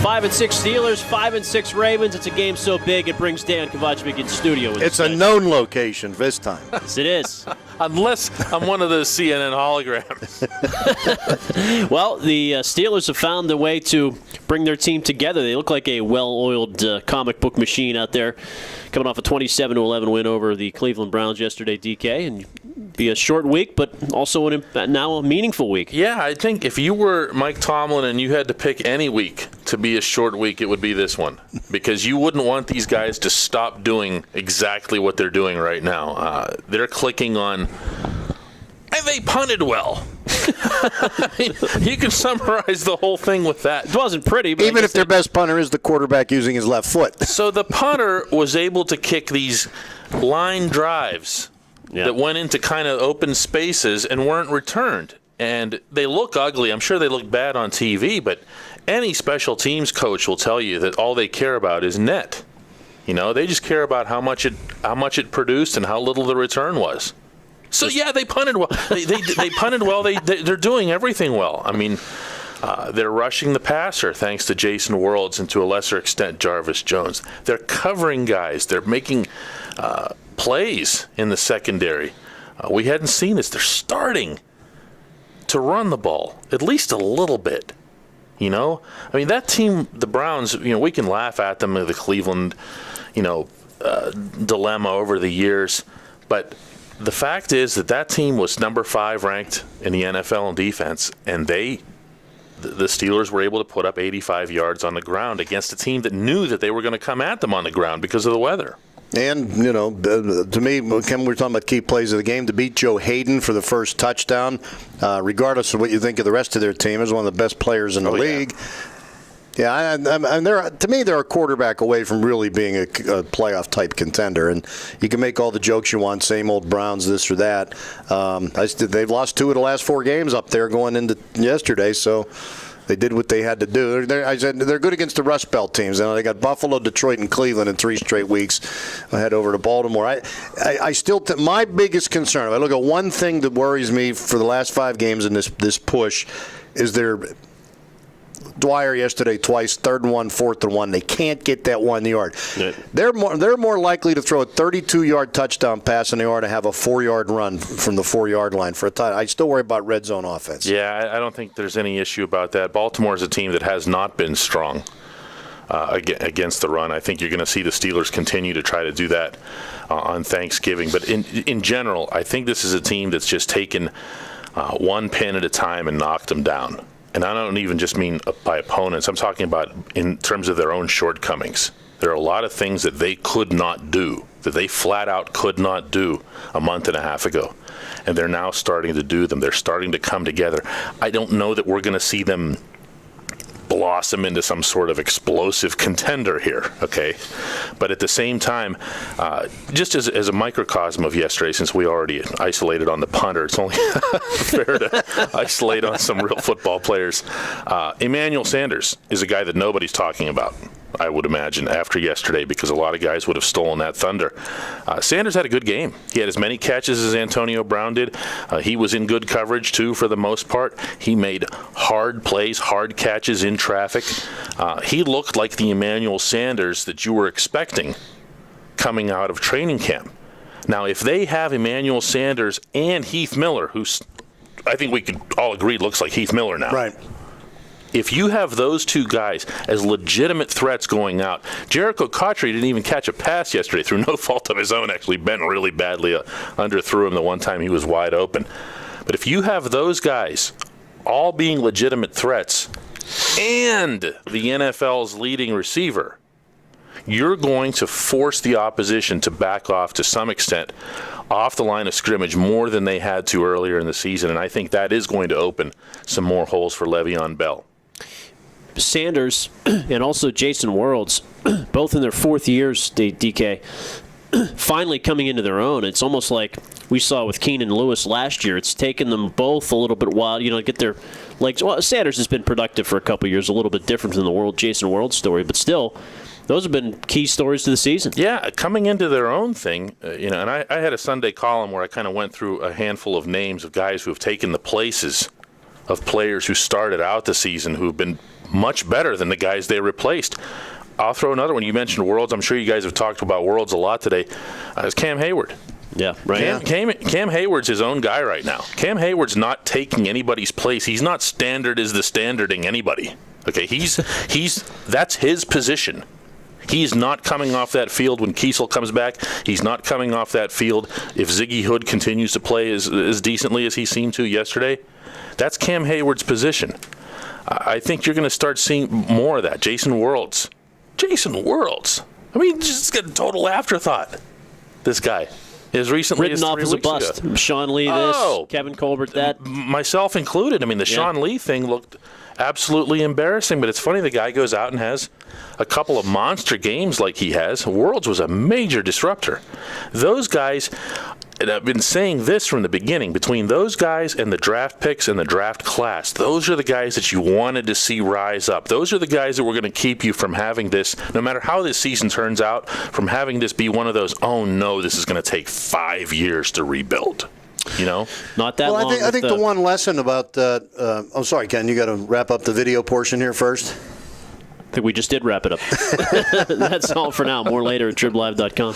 5-6 Steelers, 5-6 Ravens. It's a game so big it brings Dejan Kovacevic in studio. It's a known location this time. Yes, it is. Unless I'm one of those CNN holograms. Well, the Steelers have found a way to bring their team together. They look like a well-oiled comic book machine out there, coming off a 27-11 win over the Cleveland Browns yesterday, DK. And be a short week, but also now a meaningful week. Yeah, I think if you were Mike Tomlin and you had to pick any week to be a short week, it would be this one. Because you wouldn't want these guys to stop doing exactly what they're doing right now. They're clicking on, and they punted well. I mean, you can summarize the whole thing with that. It wasn't pretty, but even if their best punter is the quarterback using his left foot. So the punter was able to kick these line drives that went into kind of open spaces and weren't returned. And they look ugly. I'm sure they look bad on TV, but any special teams coach will tell you that all they care about is net. You know, they just care about how much it produced and how little the return was. So yeah, they punted well. They punted well. They're doing everything well. I mean, they're rushing the passer thanks to Jason Worlds and to a lesser extent Jarvis Jones. They're covering guys. They're making plays in the secondary. We hadn't seen this. They're starting to run the ball at least a little bit. You know, I mean, that team, the Browns, you know, we can laugh at them, the Cleveland, dilemma over the years. But the fact is that team was number 5 ranked in the NFL in defense, and the Steelers were able to put up 85 yards on the ground against a team that knew that they were going to come at them on the ground because of the weather. And, to me, Ken, we're talking about key plays of the game. To beat Joe Hayden for the first touchdown, regardless of what you think of the rest of their team, is one of the best players in the league. Yeah, and to me, they're a quarterback away from really being a playoff-type contender. And you can make all the jokes you want, same old Browns, this or that. They've lost 2 of the last 4 games up there going into yesterday, so they did what they had to do. I said they're good against the Rust Belt teams. And they got Buffalo, Detroit, and Cleveland in 3 straight weeks. I head over to Baltimore. I still my biggest concern, if I look at one thing that worries me for the last 5 games in this push, is their Dwyer yesterday twice, 3rd and 1, 4th and 1. They can't get that 1 yard. Yeah. They're more likely to throw a 32-yard touchdown pass than they are to have a 4-yard run from the 4-yard line for a touchdown. I still worry about red zone offense. Yeah, I don't think there's any issue about that. Baltimore is a team that has not been strong against the run. I think you're going to see the Steelers continue to try to do that on Thanksgiving. But in general, I think this is a team that's just taken one pin at a time and knocked them down. And I don't even just mean by opponents. I'm talking about in terms of their own shortcomings. There are a lot of things that they could not do, that they flat out could not do a month and a half ago. And they're now starting to do them. They're starting to come together. I don't know that we're going to see them blossom into some sort of explosive contender here, okay? But at the same time, just as a microcosm of yesterday, since we already isolated on the punter, it's only fair to isolate on some real football players. Emmanuel Sanders is a guy that nobody's talking about, I would imagine, after yesterday, because a lot of guys would have stolen that thunder. Sanders had a good game. He had as many catches as Antonio Brown did. He was in good coverage, too, for the most part. He made hard plays, hard catches in traffic. He looked like the Emmanuel Sanders that you were expecting coming out of training camp. Now, if they have Emmanuel Sanders and Heath Miller, who's, I think we could all agree, looks like Heath Miller now. Right. If you have those 2 guys as legitimate threats going out, Jericho Cotchery didn't even catch a pass yesterday through no fault of his own, actually bent really badly, underthrew him the one time he was wide open. But if you have those guys all being legitimate threats and the NFL's leading receiver, you're going to force the opposition to back off to some extent off the line of scrimmage more than they had to earlier in the season, and I think that is going to open some more holes for Le'Veon Bell. Sanders and also Jason Worlds, both in their 4th years, DK, finally coming into their own. It's almost like we saw with Keenan Lewis last year. It's taken them both a little bit while, to get their legs. Well, Sanders has been productive for a couple of years, a little bit different than the Jason Worlds story, but still, those have been key stories to the season. Yeah, coming into their own thing, and I had a Sunday column where I kind of went through a handful of names of guys who have taken the places of players who started out the season who've been much better than the guys they replaced. I'll throw another one. You mentioned Worlds. I'm sure you guys have talked about Worlds a lot today. It's Cam Hayward. Yeah, right. Cam Hayward's his own guy right now. Cam Hayward's not taking anybody's place. He's not standard as the standarding anybody. Okay, that's his position. He's not coming off that field when Kiesel comes back. He's not coming off that field if Ziggy Hood continues to play as decently as he seemed to yesterday. That's Cam Hayward's position. I think you're going to start seeing more of that. Jason Worlds. I mean, just a total afterthought. This guy. As recently Written as 3 off as a weeks bust. ago. Sean Lee this, Kevin Colbert that. Myself included. I mean, the Sean Lee thing looked absolutely embarrassing, but it's funny the guy goes out and has a couple of monster games like he has. Worlds was a major disruptor. Those guys, and I've been saying this from the beginning, between those guys and the draft picks and the draft class, those are the guys that you wanted to see rise up. Those are the guys that were going to keep you from having this, no matter how this season turns out, from having this be one of those, oh no, this is going to take 5 years to rebuild. You know? Not that long. I think the one lesson about I'm sorry, Ken, you got to wrap up the video portion here first. I think we just did wrap it up. That's all for now. More later at TribLIVE.com.